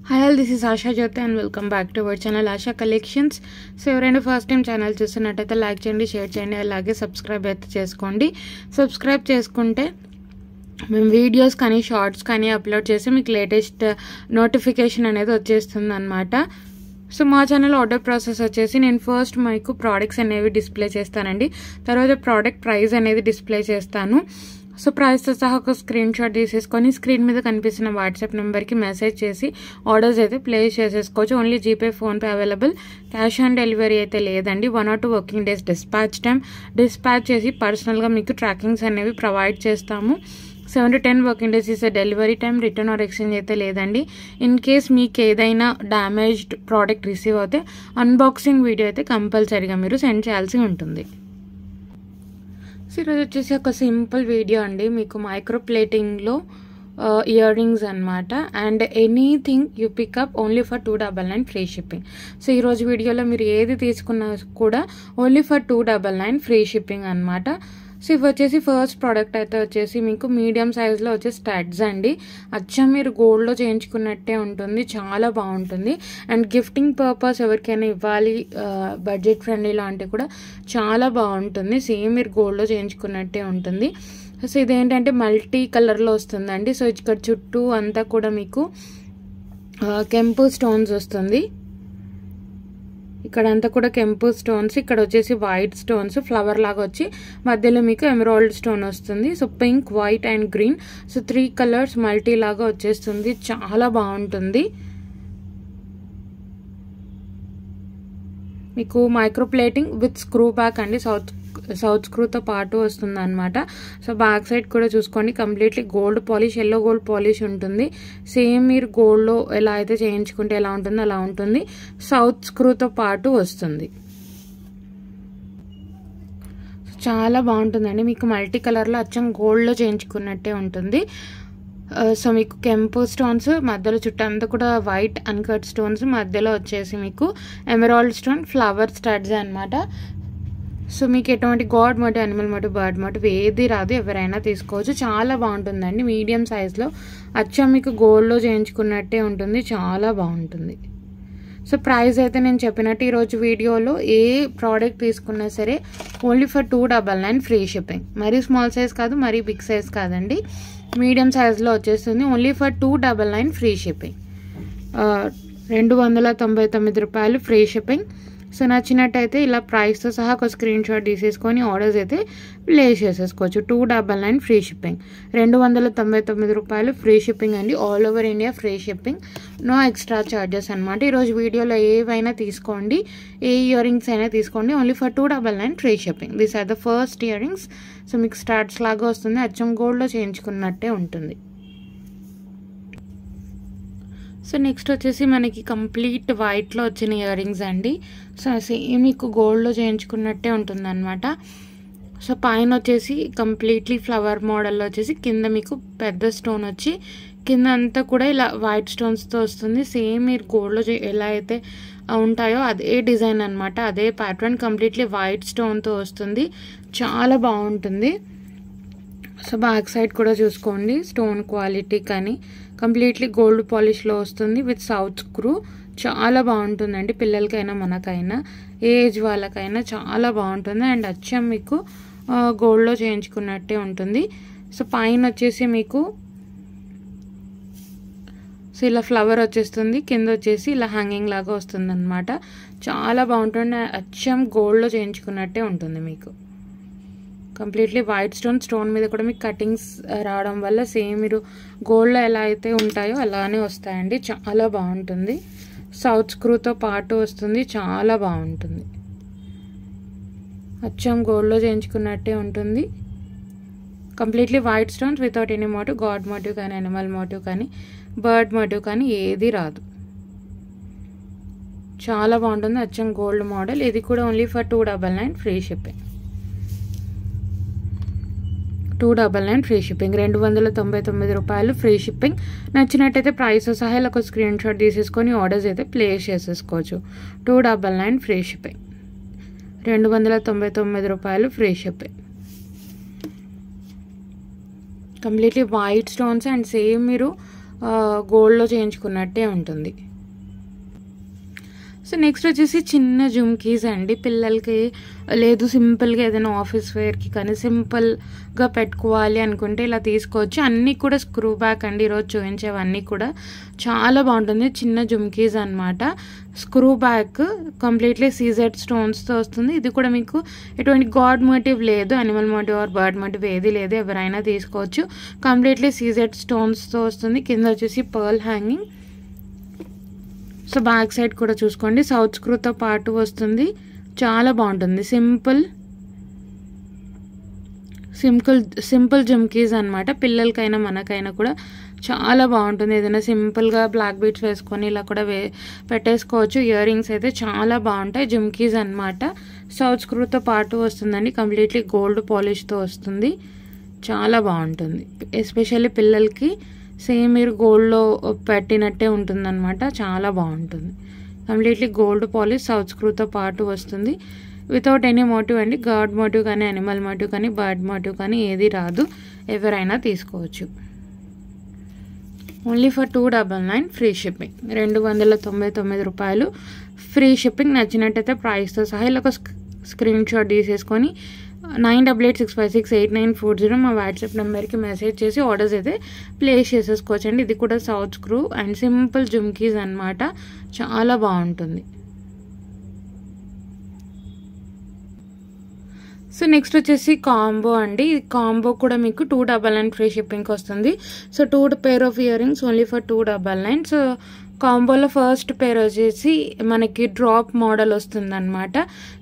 Hi all, this is Asha Jyoti and welcome back to our channel Asha Collections. So ఎవరైనా first time channel చూస్తున్నట్టయితే like చేయండి, share చేయండి, అలాగే subscribe అయితే చేసుకోండి. సబ్స్క్రైబ్ చేసుకుంటే మేము వీడియోస్ కానీ షార్ట్స్ కానీ అప్లోడ్ చేసి మీకు లేటెస్ట్ నోటిఫికేషన్ అనేది వచ్చేస్తుంది అనమాట. సో మా ఛానల్ ఆర్డర్ ప్రాసెస్ వచ్చేసి నేను ఫస్ట్ మీకు ప్రోడక్ట్స్ అనేవి డిస్ప్లే చేస్తానండి, తర్వాత ప్రోడక్ట్ ప్రైస్ అనేది డిస్ప్లే చేస్తాను. సో ప్రైస్తో సహా ఒక స్క్రీన్ షాట్ తీసేసుకొని స్క్రీన్ మీద కనిపిస్తున్న వాట్సాప్ నెంబర్కి మెసేజ్ చేసి ఆర్డర్స్ అయితే ప్లేస్ చేసేసుకోవచ్చు. Only GPay, PhonePe available, cash on delivery అయితే లేదండి. 1 or 2 working days dispatch time. Dispatch చేసి పర్సనల్గా మీకు ట్రాకింగ్స్ అనేవి ప్రొవైడ్ చేస్తాము. 7 to 10 working days is delivery time. Return or exchange అయితే లేదండి. ఇన్ కేస్ మీకు ఏదైనా డ్యామేజ్డ్ ప్రోడక్ట్ రిసీవ్ అవుతే అన్బాక్సింగ్ వీడియో అయితే కంపల్సరీగా మీరు సెండ్ చేయాల్సి ఉంటుంది. సో ఈరోజు వచ్చేసి ఒక సింపుల్ వీడియో అండి, మీకు మైక్రో ప్లేటింగ్లో ఇయర్ రింగ్స్ అనమాట. And anything you pick up only for 299 free shipping. So ఈరోజు వీడియోలో మీరు ఏది తీసుకున్నా కూడా ఓన్లీ ఫర్ 299 ఫ్రీ షిప్పింగ్ అనమాట. సో ఇవి వచ్చేసి ఫస్ట్ ప్రోడక్ట్ అయితే వచ్చేసి మీకు మీడియం సైజ్లో వచ్చే స్టడ్స్ అండి. అచ్చం మీరు గోల్డ్లో చేయించుకున్నట్టే ఉంటుంది, చాలా బాగుంటుంది. అండ్ గిఫ్టింగ్ పర్పస్ ఎవరికైనా ఇవ్వాలి బడ్జెట్ ఫ్రెండ్లీలో అంటే కూడా చాలా బాగుంటుంది. సేమ్ మీరు గోల్డ్లో చేయించుకున్నట్టే ఉంటుంది. సో ఇదేంటంటే మల్టీ కలర్లో వస్తుందండి. సో ఇక్కడ చుట్టూ అంతా కూడా మీకు కెంపు స్టోన్స్ వస్తుంది. ఇక్కడ అంతా కూడా కెంపు స్టోన్స్, ఇక్కడ వచ్చేసి వైట్ స్టోన్స్ ఫ్లవర్ లాగా వచ్చి మధ్యలో మీకు ఎమరాల్డ్ స్టోన్ వస్తుంది. So pink, white and green, so 3 colours multi లాగా వచ్చేస్తుంది, చాలా బాగుంటుంది. మీకు micro plating with screw back అండి, సౌత్ స్క్రూతో పాటు వస్తుంది అనమాట. సో బ్యాక్ సైడ్ కూడా చూసుకోండి, completely gold polish, yellow gold polish ఉంటుంది. సేమ్ మీరు గోల్డ్లో ఎలా అయితే చేయించుకుంటే ఎలా ఉంటుందో అలా ఉంటుంది. సౌత్ స్క్రూతో పాటు వస్తుంది. చాలా బాగుంటుందండి, మీకు మల్టీ కలర్లో అచ్చం గోల్డ్లో చేయించుకున్నట్టే ఉంటుంది. సో మీకు కెంపు స్టోన్స్ మధ్యలో చుట్టంతా కూడా వైట్ అన్కట్ స్టోన్స్, మధ్యలో వచ్చేసి మీకు ఎమరాల్డ్ స్టోన్ ఫ్లవర్ స్టడ్స్ అనమాట. సో మీకు ఎటువంటి god motive, animal motive, bird motive ఏది రాదు, ఎవరైనా తీసుకోవచ్చు. చాలా బాగుంటుందండి, మీడియం సైజ్లో అచ్చం మీకు గోల్డ్లో చేయించుకున్నట్టే ఉంటుంది, చాలా బాగుంటుంది. సో ప్రైస్ అయితే నేను చెప్పినట్టు ఈరోజు వీడియోలో ఏ ప్రోడక్ట్ తీసుకున్నా సరే ఓన్లీ ఫర్ 299 ఫ్రీ షిప్పింగ్. మరీ స్మాల్ సైజ్ కాదు, మరీ బిగ్ సైజ్ కాదండి, మీడియం సైజ్లో వచ్చేస్తుంది. ఓన్లీ ఫర్ 299 ఫ్రీ షిప్పింగ్, 299 రూపాయలు ఫ్రీ షిప్పింగ్. సో నచ్చినట్టయితే ఇలా ప్రైస్తో సహా ఒక స్క్రీన్ షాట్ తీసేసుకొని ఆర్డర్స్ అయితే ప్లేస్ చేసేసుకోవచ్చు. 299 ఫ్రీ షిప్పింగ్, 299 రూపాయలు ఫ్రీ షిప్పింగ్ అండి. All over India free shipping, no extra charges అనమాట. ఈరోజు వీడియోలో ఏవైనా తీసుకోండి, ఏ ఇయర్ రింగ్స్ అయినా తీసుకోండి, only for 299 free shipping. These are the first ear rings. So మీకు స్టార్ట్స్ లాగా వస్తుంది, అచ్చం గోల్డ్లో చేయించుకున్నట్టే ఉంటుంది. సో నెక్స్ట్ వచ్చేసి మనకి కంప్లీట్ వైట్లో వచ్చిన ఇయర్ రింగ్స్ అండి. సో సేమ్ మీకు గోల్డ్లో చేయించుకున్నట్టే ఉంటుంది అనమాట. సో పైన వచ్చేసి కంప్లీట్లీ ఫ్లవర్ మోడల్లో వచ్చేసి కింద మీకు పెద్ద స్టోన్ వచ్చి కింద అంతా కూడా ఇలా వైట్ స్టోన్స్తో వస్తుంది. సేమ్ మీరు గోల్డ్లో ఎలా అయితే ఉంటాయో అదే డిజైన్ అనమాట, అదే ప్యాటర్న్, కంప్లీట్లీ వైట్ స్టోన్తో వస్తుంది, చాలా బాగుంటుంది. సో బ్యాక్ సైడ్ కూడా చూసుకోండి, స్టోన్ క్వాలిటీ కానీ కంప్లీట్లీ గోల్డ్ పాలిష్లో వస్తుంది విత్ సౌత్ స్క్రూ, చాలా బాగుంటుందండి. పిల్లలకైనా మనకైనా ఏ ఏజ్ వాళ్ళకైనా చాలా బాగుంటుంది. అండ్ అచ్చం మీకు గోల్డ్లో చేయించుకున్నట్టే ఉంటుంది. సో పైన వచ్చేసి మీకు సో ఇలా ఫ్లవర్ వచ్చేస్తుంది, కింద వచ్చేసి ఇలా హ్యాంగింగ్ లాగా వస్తుంది అనమాట, చాలా బాగుంటుంది. అచ్చం గోల్డ్లో చేయించుకున్నట్టే ఉంటుంది మీకు. కంప్లీట్లీ వైట్ స్టోన్ మీద కూడా మీకు కటింగ్స్ రావడం వల్ల సేమ్ మీరు గోల్డ్లో ఎలా అయితే ఉంటాయో అలానే వస్తాయండి, చాలా బాగుంటుంది. సౌత్ స్క్రూతో పాటు వస్తుంది, చాలా బాగుంటుంది. అచ్చం గోల్డ్లో చేయించుకున్నట్టే ఉంటుంది. Completely white stones without any motive, god motive కానీ, యానిమల్ మోటివ్ కానీ, బర్డ్ మోటివ్ కానీ ఏది రాదు, చాలా బాగుంటుంది. అచ్చం గోల్డ్ మోడల్. ఇది కూడా only for 299 free shipping, 299 free shipping, 299 రూపాయలు ఫ్రీ షిప్పింగ్. నచ్చినట్టయితే ప్రైస్ సహా ఒక స్క్రీన్ షాట్ తీసేసుకొని ఆర్డర్స్ అయితే ప్లేస్ చేసేసుకోవచ్చు. 299 ఫ్రీ షిప్పింగ్, 299 రూపాయలు free shipping. Completely white stones and same మీరు గోల్డ్లో చేయించుకున్నట్టే ఉంటుంది. సో నెక్స్ట్ వచ్చేసి చిన్న జుమ్కీస్ అండి. పిల్లలకి లేదు సింపుల్గా ఏదైనా ఆఫీస్ వేర్కి కానీ సింపుల్గా పెట్టుకోవాలి అనుకుంటే ఇలా తీసుకోవచ్చు. అన్నీ కూడా స్క్రూ బ్యాక్ అండి. ఈరోజు చూపించేవన్నీ కూడా చాలా బాగుంటుంది. చిన్న జుమ్కీస్ అనమాట. స్క్రూ బ్యాక్ కంప్లీట్లీ సీజెడ్ స్టోన్స్తో వస్తుంది. ఇది కూడా మీకు ఎటువంటి గాడ్ మోటివ్ లేదు, animal motive or bird motive ఏది లేదు, ఎవరైనా తీసుకోవచ్చు. కంప్లీట్లీ సీజెడ్ స్టోన్స్తో వస్తుంది. కింద వచ్చేసి pearl hanging. So back side కూడా చూసుకోండి, సౌత్ స్క్రూతో పాటు వస్తుంది. చాలా బాగుంటుంది. సింపుల్ జుమ్కీస్ అనమాట. పిల్లలకైనా మనకైనా కూడా చాలా బాగుంటుంది. ఏదైనా సింపుల్గా బ్లాక్ బీడ్స్ వేసుకొని ఇలా కూడా పెట్టేసుకోవచ్చు. ఇయర్ రింగ్స్ అయితే చాలా బాగుంటాయి. జుమ్కీస్ అనమాట. సౌత్ స్క్రూతో పాటు వస్తుందండి. కంప్లీట్లీ గోల్డ్ పాలిష్తో వస్తుంది. చాలా బాగుంటుంది. ఎస్పెషల్లీ పిల్లలకి సేమ్ మీరు గోల్డ్లో పెట్టినట్టే ఉంటుందన్నమాట. చాలా బాగుంటుంది. కంప్లీట్లీ గోల్డ్ పాలిష్ సౌత్ స్క్రూతో పాటు వస్తుంది. వితౌట్ ఎనీ మోటివ్ అండి. గాడ్ మోటివ్ కానీ అనిమల్ మోటివ్ కానీ బర్డ్ మోటివ్ కానీ ఏది రాదు, ఎవరైనా తీసుకోవచ్చు. Only for 299 free shipping. 299 రూపాయలు ఫ్రీ షిప్పింగ్. నచ్చినట్టయితే ప్రైస్తో సహా ఇలా ఒక స్క్రీన్ షాట్ తీసేసుకొని 9886568940 మా వాట్సాప్ నెంబర్కి మెసేజ్ చేసి ఆర్డర్స్ అయితే ప్లేస్ చేసేసుకోవచ్చు అండి. ఇది కూడా south screw and simple jhumkis అనమాట. చాలా బాగుంటుంది. సో నెక్స్ట్ వచ్చేసి కాంబో అండి. ఈ కాంబో కూడా మీకు 299 ఫ్రీ షిప్పింగ్కి వస్తుంది. So 2 pair of earrings only for 299. So కాంబోలో ఫస్ట్ పేర్ వచ్చేసి మనకి డ్రాప్ మోడల్ వస్తుంది అనమాట.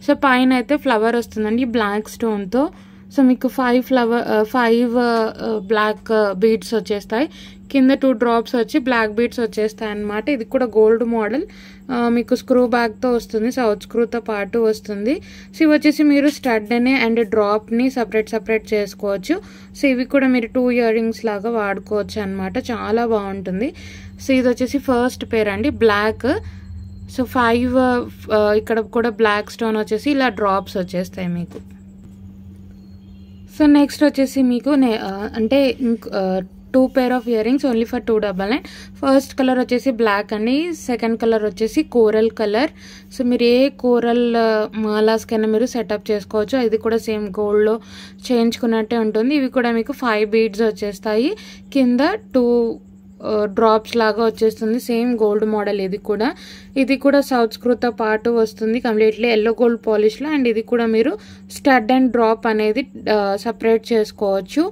సో పైన అయితే ఫ్లవర్ వస్తుందండి బ్లాక్ స్టోన్తో. సో మీకు 5 బ్లాక్ బీడ్స్ వచ్చేస్తాయి. కింద 2 డ్రాప్స్ వచ్చి బ్లాక్ బీడ్స్ వచ్చేస్తాయి అనమాట. ఇది కూడా గోల్డ్ మోడల్. మీకు స్క్రూ బ్యాగ్తో వస్తుంది. సౌత్ స్క్రూతో పాటు వస్తుంది. సో ఇవి వచ్చేసి మీరు స్టడ్ని అండ్ డ్రాప్ని సపరేట్ చేసుకోవచ్చు. సో ఇవి కూడా మీరు 2 ఇయర్ రింగ్స్ లాగా వాడుకోవచ్చు అనమాట. చాలా బాగుంటుంది. సో ఇది వచ్చేసి ఫస్ట్ పేర్ అండి బ్లాక్. సో 5 ఇక్కడ కూడా బ్లాక్ స్టోన్ వచ్చేసి ఇలా డ్రాప్స్ వచ్చేస్తాయి మీకు. సో నెక్స్ట్ వచ్చేసి మీకు అంటే 2 pair of earrings only for 299. First colour వచ్చేసి బ్లాక్ అండి. సెకండ్ కలర్ వచ్చేసి కోరల్ కలర్. సో మీరు ఏ కోరల్ మాలాస్కైనా మీరు సెటప్ చేసుకోవచ్చు. ఇది కూడా సేమ్ గోల్డ్లో చేయించుకున్నట్టే ఉంటుంది. ఇవి కూడా మీకు 5 బీడ్స్ వచ్చేస్తాయి. కింద 2 డ్రాప్స్ లాగా వచ్చేస్తుంది. Same gold model. ఇది కూడా సౌత్ స్క్రూతో పాటు వస్తుంది. కంప్లీట్లీ ఎల్లో గోల్డ్ పాలిష్లో. అండ్ ఇది కూడా మీరు స్టడ్ అండ్ డ్రాప్ అనేది సపరేట్ చేసుకోవచ్చు.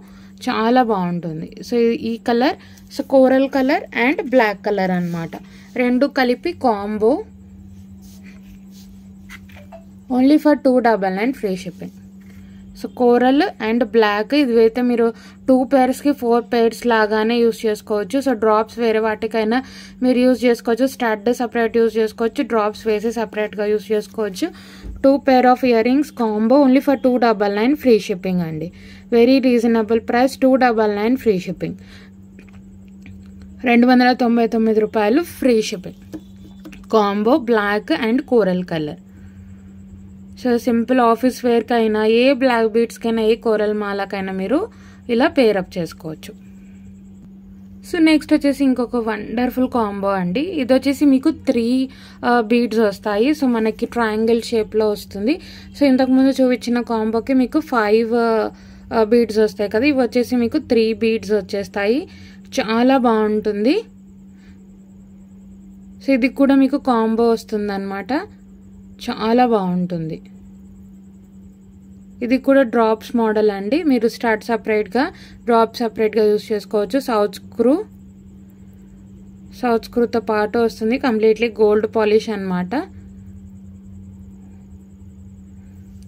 చాలా బాగుంటుంది. సో ఈ colour so coral colour and black colour అనమాట. 2 కలిపి combo only for 299 free shipping. So coral and black ఇదైతే మీరు 2 పేర్స్కి 4 పేర్స్ లాగానే యూస్ చేసుకోవచ్చు. సో డ్రాప్స్ వేరే వాటికైనా మీరు యూస్ చేసుకోవచ్చు. స్టడ్ సపరేట్ యూస్ చేసుకోవచ్చు. డ్రాప్స్ వేసి సపరేట్గా యూస్ చేసుకోవచ్చు. 2 pair of earrings combo only for 299 free shipping అండి. Very reasonable price. 299 free shipping. 299 రూపాయలు free shipping. Combo black and coral colour. So simple office వేర్కైనా ఏ బ్లాక్ బీడ్స్కైనా ఏ కోరల్ మాలకైనా మీరు ఇలా పేరప్ చేసుకోవచ్చు. సో నెక్స్ట్ వచ్చేసి ఇంకొక వండర్ఫుల్ కాంబో అండి. ఇది వచ్చేసి మీకు 3 బీడ్స్ వస్తాయి. సో మనకి ట్రయాంగిల్ షేప్లో వస్తుంది. సో ఇంతకుముందు చూపించిన కాంబోకి మీకు 5 బీడ్స్ వస్తాయి కదా. ఇవి వచ్చేసి మీకు 3 బీడ్స్ వచ్చేస్తాయి. చాలా బాగుంటుంది. సో ఇది కూడా మీకు కాంబో వస్తుంది అనమాట. చాలా బాగుంటుంది. ఇది కూడా డ్రాప్స్ మోడల్ అండి. మీరు స్టార్ట్ సపరేట్గా డ్రాప్ సపరేట్గా యూస్ చేసుకోవచ్చు. సౌత్ స్క్రూతో పాటు వస్తుంది. కంప్లీట్లీ గోల్డ్ పాలిష్ అనమాట.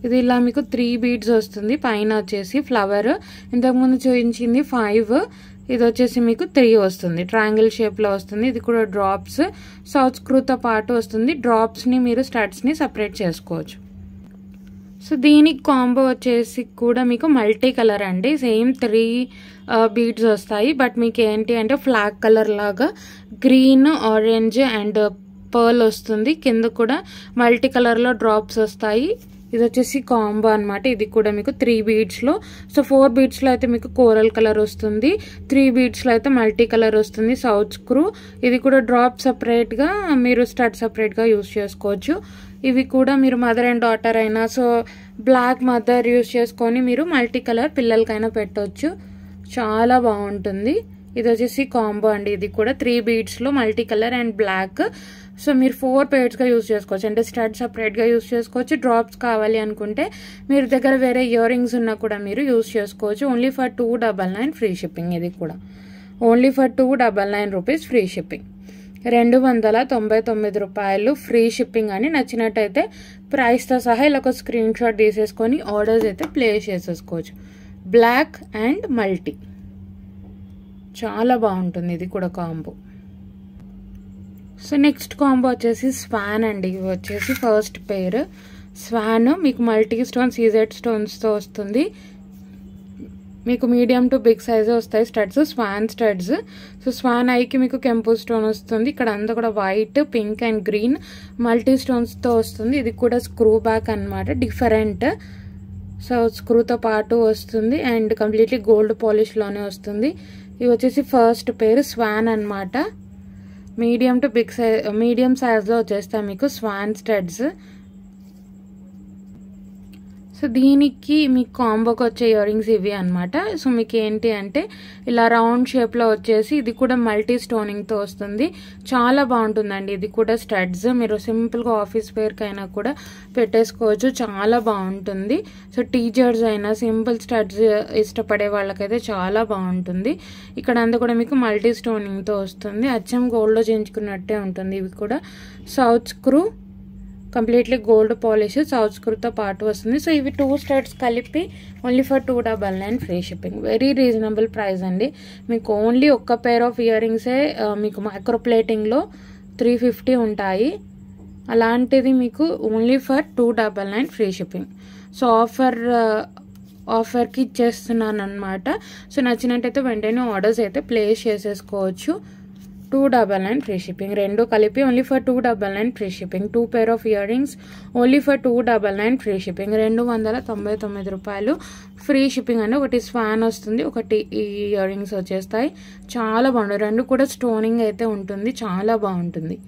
ఇది ఇలా మీకు 3 బీడ్స్ వస్తుంది. పైన వచ్చేసి ఫ్లవర్. ఇంతకుముందు చూపించింది 5. ఇది వచ్చేసి మీకు 3 వస్తుంది. ట్రయాంగిల్ షేప్లో వస్తుంది. ఇది కూడా డ్రాప్స్ సౌత్ స్క్రూతో పాటు వస్తుంది. డ్రాప్స్ని మీరు స్టడ్స్ని సపరేట్ చేసుకోవచ్చు. సో దీనికి కాంబో వచ్చేసి కూడా మీకు మల్టీ కలర్ అండి. సేమ్ 3 బీడ్స్ వస్తాయి. బట్ మీకు ఏంటి అంటే ఫ్లాగ్ కలర్ లాగా గ్రీన్, ఆరెంజ్ అండ్ పర్ల్ వస్తుంది. కింద కూడా మల్టీ కలర్లో డ్రాప్స్ వస్తాయి. ఇది వచ్చేసి కాంబో అనమాట. ఇది కూడా మీకు 3 బీడ్స్లో. సో 4 బీడ్స్లో అయితే మీకు కోరల్ కలర్ వస్తుంది, 3 బీడ్స్లో అయితే మల్టీ కలర్ వస్తుంది. South screw. ఇది కూడా డ్రాప్ సపరేట్గా, మీరు స్టడ్ సపరేట్గా యూస్ చేసుకోవచ్చు. ఇవి కూడా మీరు మదర్ అండ్ డాటర్ అయినా, సో బ్లాక్ మదర్ యూస్ చేసుకొని మీరు మల్టీ కలర్ పిల్లలకైనా పెట్టవచ్చు. చాలా బాగుంటుంది. ఇది వచ్చేసి కాంబో అండి. ఇది కూడా 3 బీడ్స్లో multi colour and black. So మీరు 4 పేర్స్గా యూస్ చేసుకోవచ్చు. అంటే స్టడ్ సపరేట్గా యూస్ చేసుకోవచ్చు. డ్రాప్స్ కావాలి అనుకుంటే మీరు దగ్గర వేరే ఇయర్ రింగ్స్ ఉన్నా కూడా మీరు యూస్ చేసుకోవచ్చు. Only for 299 free shipping. ఇది కూడా only for 299 rupees free shipping. 299 రూపాయలు ఫ్రీ షిప్పింగ్ అని. నచ్చినట్టయితే ప్రైస్తో సహా ఇలా ఒక స్క్రీన్ షాట్ తీసేసుకొని ఆర్డర్స్ అయితే ప్లేస్ చేసేసుకోవచ్చు. బ్లాక్ అండ్ మల్టీ చాలా బాగుంటుంది. ఇది కూడా కాంబో. సో నెక్స్ట్ కాంబో వచ్చేసి స్వాన్ అండి. ఇవి వచ్చేసి ఫస్ట్ పేర్ స్వాన్. మీకు మల్టీ స్టోన్స్, ఈజెడ్ స్టోన్స్తో వస్తుంది. మీకు మీడియం టు బిగ్ సైజే వస్తాయి studs, swan studs. So swan ఐకి మీకు కెంపు స్టోన్ వస్తుంది. ఇక్కడ అంతా కూడా white, pink and green multi స్టోన్స్తో వస్తుంది. ఇది కూడా స్క్రూ బ్యాక్ అనమాట, డిఫరెంట్. సో స్క్రూతో పాటు వస్తుంది అండ్ కంప్లీట్లీ గోల్డ్ పాలిష్లోనే వస్తుంది. ఇవి వచ్చేసి ఫస్ట్ పేరు స్వాన్ అనమాట. Medium to big size, medium సైజ్లో వచ్చేస్తాయి మీకు స్వాన్ స్టడ్స్. సో దీనికి మీకు కాంబోకి వచ్చే ఇయర్ రింగ్స్ ఇవి అనమాట. సో మీకు ఏంటి అంటే ఇలా రౌండ్ షేప్లో వచ్చేసి ఇది కూడా మల్టీ స్టోనింగ్తో వస్తుంది. చాలా బాగుంటుందండి. ఇది కూడా స్టడ్స్. మీరు సింపుల్గా ఆఫీస్ వేర్కి అయినా కూడా పెట్టేసుకోవచ్చు. చాలా బాగుంటుంది. సో టీచర్స్ అయినా సింపుల్ స్టడ్స్ ఇష్టపడే వాళ్ళకైతే చాలా బాగుంటుంది. ఇక్కడ అంతా కూడా మీకు మల్టీ స్టోనింగ్తో వస్తుంది. అచ్చం గోల్డ్లో చేయించుకున్నట్టే ఉంటుంది. ఇవి కూడా south screw, completely gold polish, south స్క్రూతో పాటు వస్తుంది. సో ఇవి 2 స్టడ్స్ కలిపి only for 299 free shipping. Very reasonable price అండి. మీకు ఓన్లీ ఒక్క పేర్ ఆఫ్ ఇయర్ రింగ్సే మీకు మైక్రో ప్లేటింగ్లో 350 ఉంటాయి. అలాంటిది మీకు only for 299 free shipping. So ఆఫర్కి ఇచ్చేస్తున్నాను అనమాట. సో నచ్చినట్టయితే వెంటనే ఆర్డర్స్ అయితే ప్లేస్ చేసేసుకోవచ్చు. 299 ఫ్రీ షిప్పింగ్. రెండు కలిపి only for 299 free shipping. 2 pair of earrings only for 299 free shipping. 299 రూపాయలు ఫ్రీ షిప్పింగ్ అండి. ఒకటి స్వాన్ వస్తుంది, ఒకటి ఈ ఇయర్ రింగ్స్ వచ్చేస్తాయి. చాలా బాగుంటుంది. రెండు కూడా స్టోనింగ్ అయితే ఉంటుంది. చాలా బాగుంటుంది.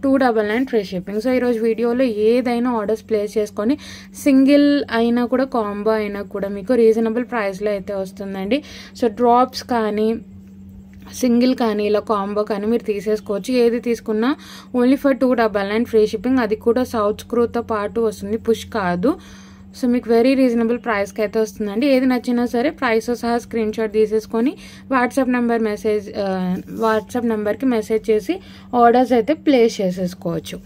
299 ఫ్రీ షిప్పింగ్. సో ఈరోజు వీడియోలో ఏదైనా ఆర్డర్స్ ప్లేస్ చేసుకొని సింగిల్ అయినా కూడా కాంబో అయినా కూడా మీకు రీజనబుల్ ప్రైస్లో అయితే వస్తుందండి. సో డ్రాప్స్ కానీ సింగిల్ కానీ ఇలా కాంబో కానీ మీరు తీసేసుకోవచ్చు. ఏది తీసుకున్నా ఓన్లీ ఫర్ 299 ఫ్రీ షిప్పింగ్. అది కూడా సౌత్ స్క్రూతో పాటు వస్తుంది, పుష్ కాదు. సో మీకు వెరీ రీజనబుల్ ప్రైస్కి అయితే వస్తుందండి. ఏది నచ్చినా సరే ప్రైస్తో సహా స్క్రీన్ షాట్ తీసేసుకొని వాట్సాప్ నెంబర్కి మెసేజ్ చేసి ఆర్డర్స్ అయితే ప్లేస్ చేసేసుకోవచ్చు.